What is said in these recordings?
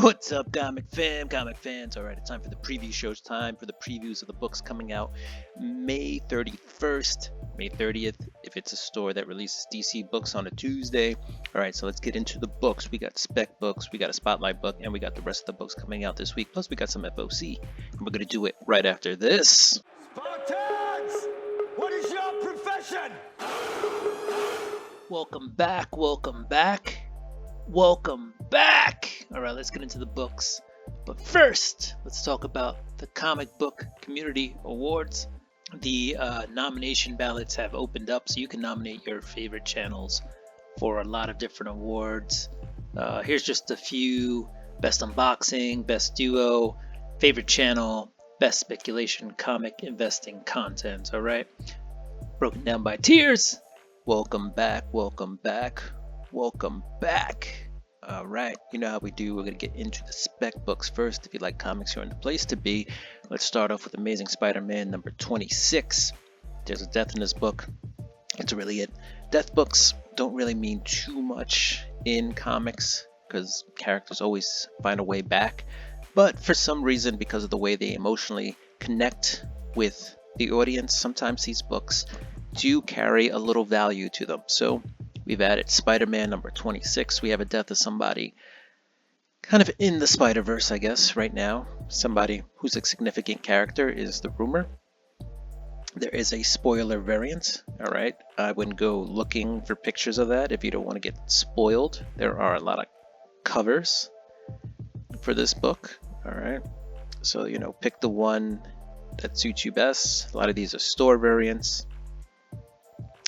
What's up, comic fans? All right, it's time for the preview shows. Time for the previews of the books coming out May 31st, May 30th, if it's a store that releases DC books on a Tuesday. All right, so let's get into the books. We got spec books, we got a spotlight book, and we got the rest of the books coming out this week. Plus, we got some FOC, and we're going to do it right after this. Spartans! What is your profession? Welcome back. All right, let's get into the books. But first, let's talk about the Comic Book Community Awards. The nomination ballots have opened up, so you can nominate your favorite channels for a lot of different awards. Here's just a few: Best Unboxing, Best Duo, Favorite Channel, Best Speculation Comic Investing Content. All right, broken down by tiers. Welcome back. All right, you know how we do. We're going to get into the spec books first. If you like comics, you're in the place to be. Let's start off with Amazing Spider-Man number 26. There's a death in this book. That's really it. Death books don't really mean too much in comics because characters always find a way back. But for some reason, because of the way they emotionally connect with the audience, sometimes these books do carry a little value to them. So we've added Spider-Man number 26. We have a death of somebody kind of in the Spider-Verse, I guess, right now. Somebody who's a significant character is the rumor. There is a spoiler variant, all right? I wouldn't go looking for pictures of that if you don't want to get spoiled. There are a lot of covers for this book, all right? So, pick the one that suits you best. A lot of these are store variants.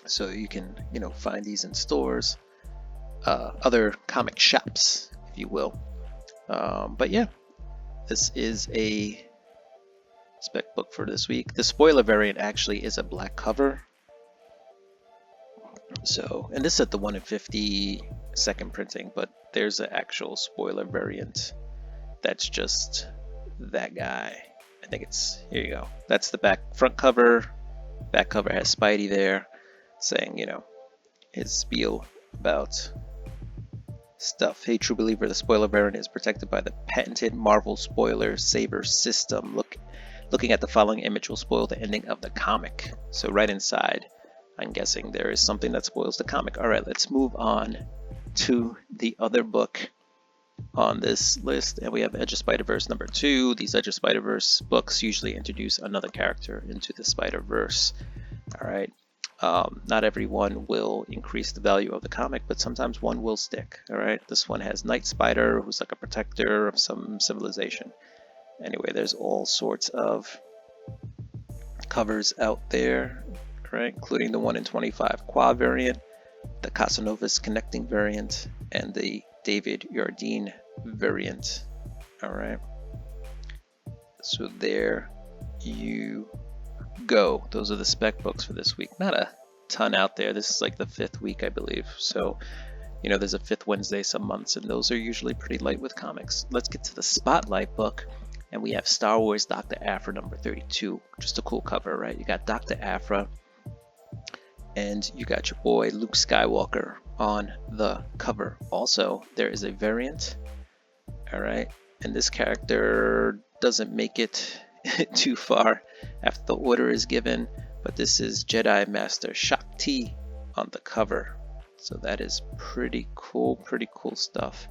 So you can, find these in stores, other comic shops, if you will. But yeah, this is a spec book for this week. The spoiler variant actually is a black cover. So, and this is at the 1 in 50 second printing, but there's an actual spoiler variant that's just that guy. I think here you go. That's the front cover. Back cover has Spidey there, saying, his spiel about stuff. Hey, true believer, the spoiler variant is protected by the patented Marvel spoiler saver system. Looking at the following image will spoil the ending of the comic. So right inside, I'm guessing there is something that spoils the comic. All right, let's move on to the other book on this list, and we have Edge of Spider-Verse number 2. These Edge of Spider-Verse books usually introduce another character into the Spider-Verse. All right. Not everyone will increase the value of the comic, but sometimes one will stick. All right, this one has Night Spider, who's like a protector of some civilization. Anyway, there's all sorts of covers out there, right, including the 1 in 25 Qua variant, the Casanovas Connecting variant, and the David Yardine variant. All right, so there you go. Those are the spec books for this week. Not a ton out there. This is like the 5th week, I believe. So, there's a 5th Wednesday some months, and those are usually pretty light with comics. Let's get to the spotlight book, and we have Star Wars Dr. Aphra number 32. Just a cool cover, right? You got Dr. Aphra, and you got your boy Luke Skywalker on the cover. Also, there is a variant, all right, and this character doesn't make it too far after the order is given, but this is Jedi Master Shakti on the cover. So that is pretty cool stuff.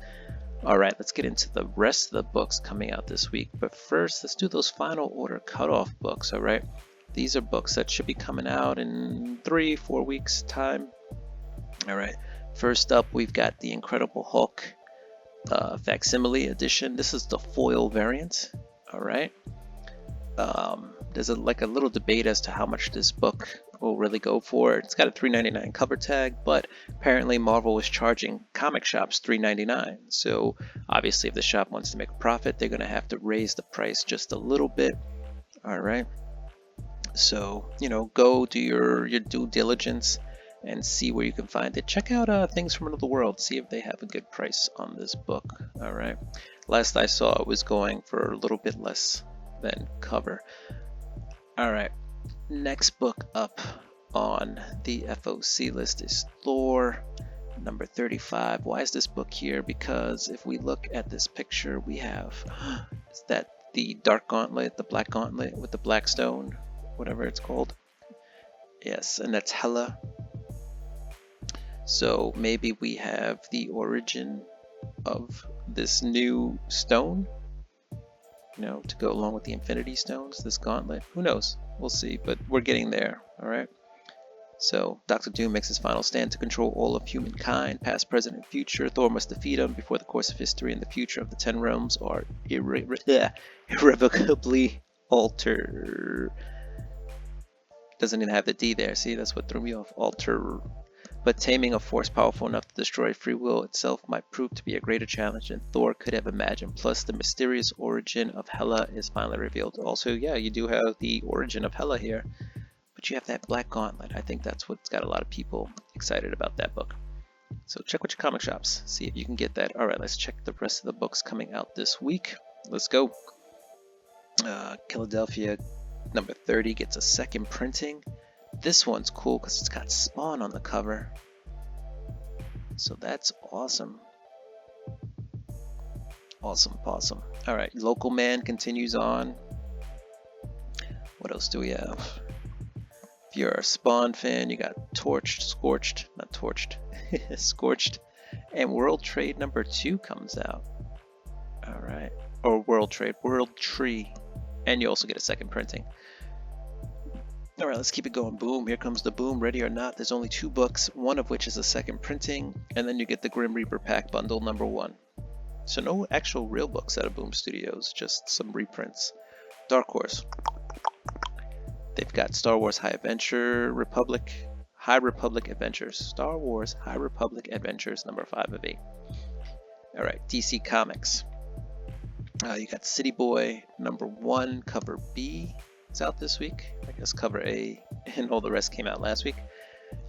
All right, let's get into the rest of the books coming out this week. But first, let's do those final order cutoff books, all right? These are books that should be coming out in 3-4 weeks time. All right, first up, we've got the Incredible Hulk facsimile edition. This is the foil variant, all right? There's a little debate as to how much this book will really go for. It's got a $3.99 cover tag, but apparently Marvel was charging comic shops $3.99. So obviously, if the shop wants to make a profit, they're going to have to raise the price just a little bit. All right. So, go do your due diligence and see where you can find it. Check out Things from Another World. See if they have a good price on this book. All right. Last I saw, it was going for a little bit less than cover. All right, next book up on the FOC list is Thor number 35. Why is this book here? Because if we look at this picture, we have is that the dark gauntlet, the black gauntlet with the black stone, whatever it's called. Yes, and that's Hela. So maybe we have the origin of this new stone, you know, to go along with the Infinity Stones, this gauntlet. Who knows? We'll see, but we're getting there, all right? So Doctor Doom makes his final stand to control all of humankind, past, present, and future. Thor must defeat him before the course of history and the future of the Ten Realms are irrevocably altered. Doesn't even have the D there. See, that's what threw me off. Alter. But taming a force powerful enough to destroy free will itself might prove to be a greater challenge than Thor could have imagined. Plus, the mysterious origin of Hela is finally revealed. Also, yeah, you do have the origin of Hela here. But you have that black gauntlet. I think that's what's got a lot of people excited about that book. So check with your comic shops. See if you can get that. Alright, let's check the rest of the books coming out this week. Let's go. Philadelphia number 30 gets a second printing. This one's cool because it's got Spawn on the cover. So that's awesome. Awesome. Alright, Local Man continues on. What else do we have? If you're a Spawn fan, you got Scorched, and World Trade number 2 comes out. Alright, or World Tree, and you also get a second printing. Alright, let's keep it going. Boom, here comes the boom. Ready or not, there's only 2 books, one of which is a second printing, and then you get the Grim Reaper pack bundle number 1. So no actual real books out of Boom Studios, just some reprints. Dark Horse. They've got Star Wars High Republic Adventures. Star Wars High Republic Adventures number 5 of 8. Alright, DC Comics. You got City Boy number 1, cover B. It's out this week. I guess cover A and all the rest came out last week.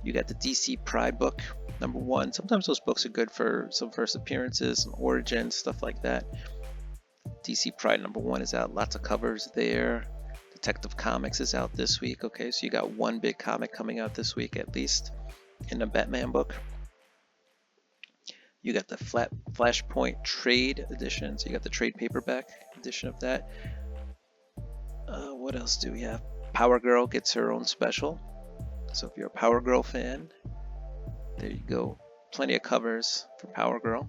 You got the DC Pride book number 1. Sometimes those books are good for some first appearances, some origins, stuff like that. DC Pride number 1 is out. Lots of covers there. Detective Comics is out this week. Okay, so you got one big comic coming out this week at least in the Batman book. You got the Flashpoint trade edition, so you got the trade paperback edition of that. What else do we have? Power Girl gets her own special. So if you're a Power Girl fan, there you go. Plenty of covers for Power Girl.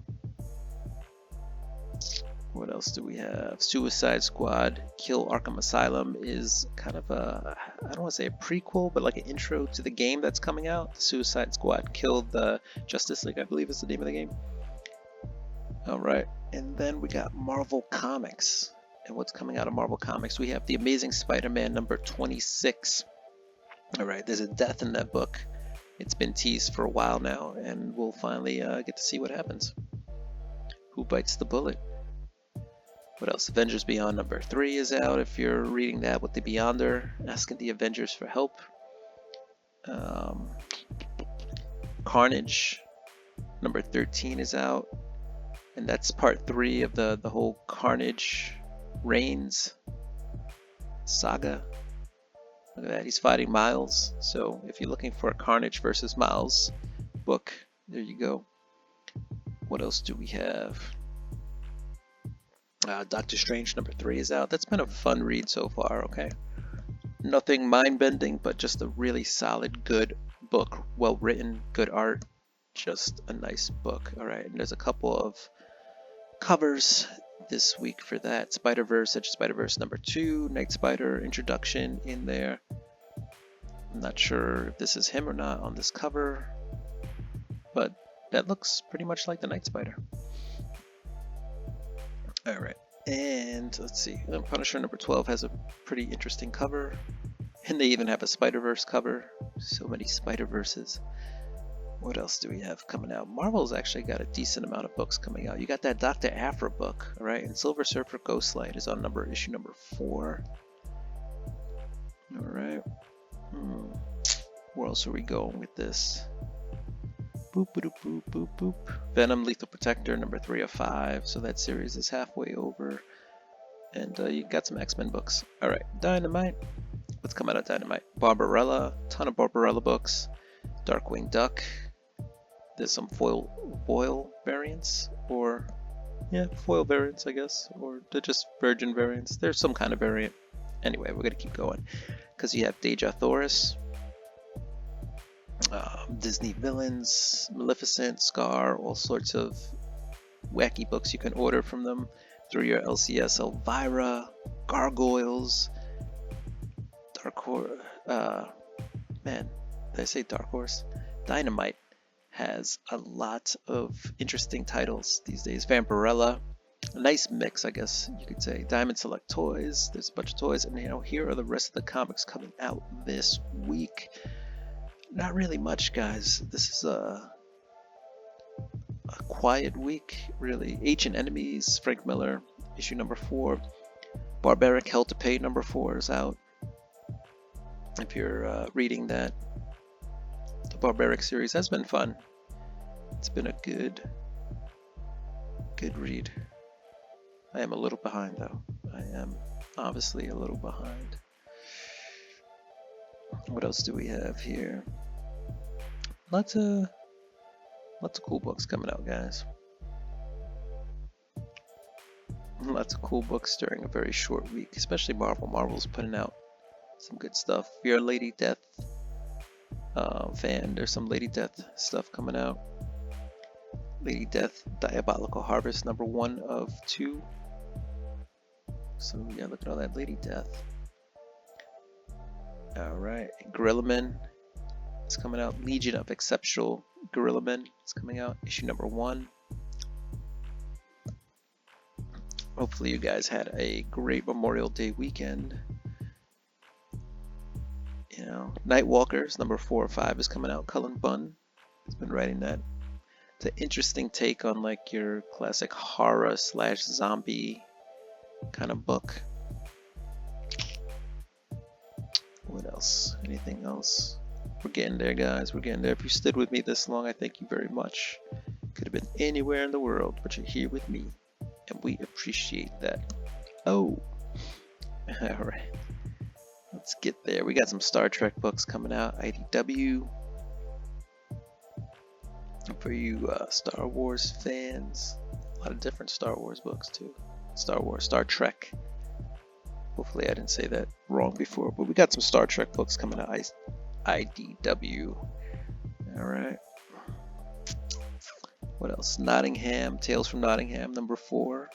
What else do we have? Suicide Squad Kill Arkham Asylum is kind of a, I don't want to say a prequel, but like an intro to the game that's coming out. Suicide Squad Killed the Justice League, I believe is the name of the game. Alright, and then we got Marvel Comics. And what's coming out of Marvel Comics? We have The Amazing Spider-Man number 26. Alright, there's a death in that book. It's been teased for a while now, and we'll finally get to see what happens. Who bites the bullet? What else? Avengers Beyond number 3 is out. If you're reading that with the Beyonder, asking the Avengers for help. Carnage number 13 is out. And that's part 3 of the whole Carnage Reigns saga. Look at that, he's fighting Miles. So if you're looking for a Carnage versus Miles book, there you go. What else do we have? Doctor Strange number 3 is out. That's been a fun read so far, okay? Nothing mind-bending, but just a really solid, good book. Well written, good art, just a nice book. Alright, and there's a couple of covers this week for that. Spider-Verse, Edge of Spider-Verse number 2, Night Spider introduction in there. I'm not sure if this is him or not on this cover, but that looks pretty much like the Night Spider. Alright, and let's see, Punisher number 12 has a pretty interesting cover, and they even have a Spider-Verse cover. So many Spider-Verses. What else do we have coming out? Marvel's actually got a decent amount of books coming out. You got that Dr. Aphra book, alright, and Silver Surfer Ghostlight is on issue number 4. Alright, where else are we going with this? Boop, boop, boop, boop, boop. Venom Lethal Protector number 3 of 5. So that series is halfway over. And you got some X-Men books. Alright, Dynamite. What's coming out of Dynamite? Barbarella. Ton of Barbarella books. Darkwing Duck. There's some foil variants, or yeah, foil variants, I guess, or they're just virgin variants. There's some kind of variant. Anyway, we're gonna keep going because you have Deja Thoris, Disney villains, Maleficent, Scar, all sorts of wacky books you can order from them through your LCS. Elvira, Gargoyles, Dark Horse. Man, did I say Dark Horse? Dynamite has a lot of interesting titles these days. Vampirella, a nice mix, I guess you could say. Diamond Select Toys, there's a bunch of toys, and here are the rest of the comics coming out this week. Not really much, guys. This is a quiet week, really. Ancient Enemies, Frank Miller, issue number 4. Barbaric Hell to Pay number 4 is out. If you're reading that, the Barbaric series has been fun. It's been a good read. I am a little behind, though. I am obviously a little behind. What else do we have here? Lots of cool books coming out, guys. Lots of cool books during a very short week, especially Marvel. Marvel's putting out some good stuff. If you're a Lady Death fan, there's some Lady Death stuff coming out. Lady Death Diabolical Harvest number 1 of 2. So yeah, look at all that Lady Death. Alright, Gorilla Men is coming out. Legion of Exceptional Gorilla Men is coming out, issue number 1. Hopefully you guys had a great Memorial Day weekend. You know, Nightwalkers number 4 or 5 is coming out. Cullen Bunn has been writing that. It's an interesting take on like your classic horror / zombie kind of book. What else? Anything else? We're getting there, guys. We're getting there. If you stood with me this long, I thank you very much. Could have been anywhere in the world, but you're here with me, and we appreciate that. Oh, all right. Let's get there. We got some Star Trek books coming out. IDW. For you Star Wars fans, a lot of different Star Wars books too. Star Trek. Hopefully I didn't say that wrong before, but we got some Star Trek books coming out. IDW. All right. What else? Nottingham, Tales from Nottingham, number 4.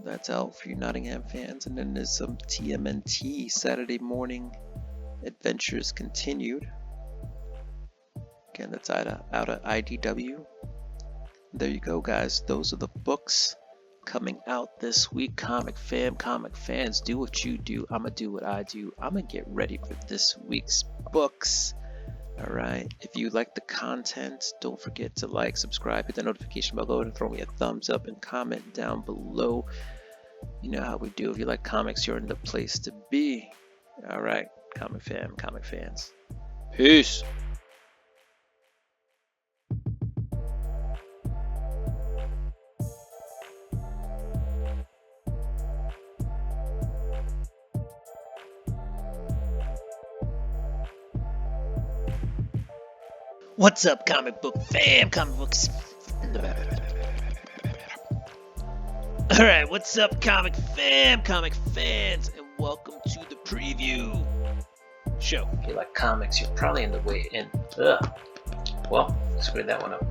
That's out for you Nottingham fans. And then there's some TMNT, Saturday Morning Adventures Continued. Again, that's out of IDW. There you go, guys. Those are the books coming out this week. Comic fans, do what you do. I'm gonna do what I do. I'm gonna get ready for this week's books. All right. If you like the content, don't forget to like, subscribe, hit the notification bell, and throw me a thumbs up and comment down below. You know how we do. If you like comics, you're in the place to be. All right, comic fans. Peace. What's up, comic book fam? Comic books. Alright, what's up, comic fam? Comic fans, and welcome to the preview show. If you like comics, you're probably in the way in. Well, screwed that one up.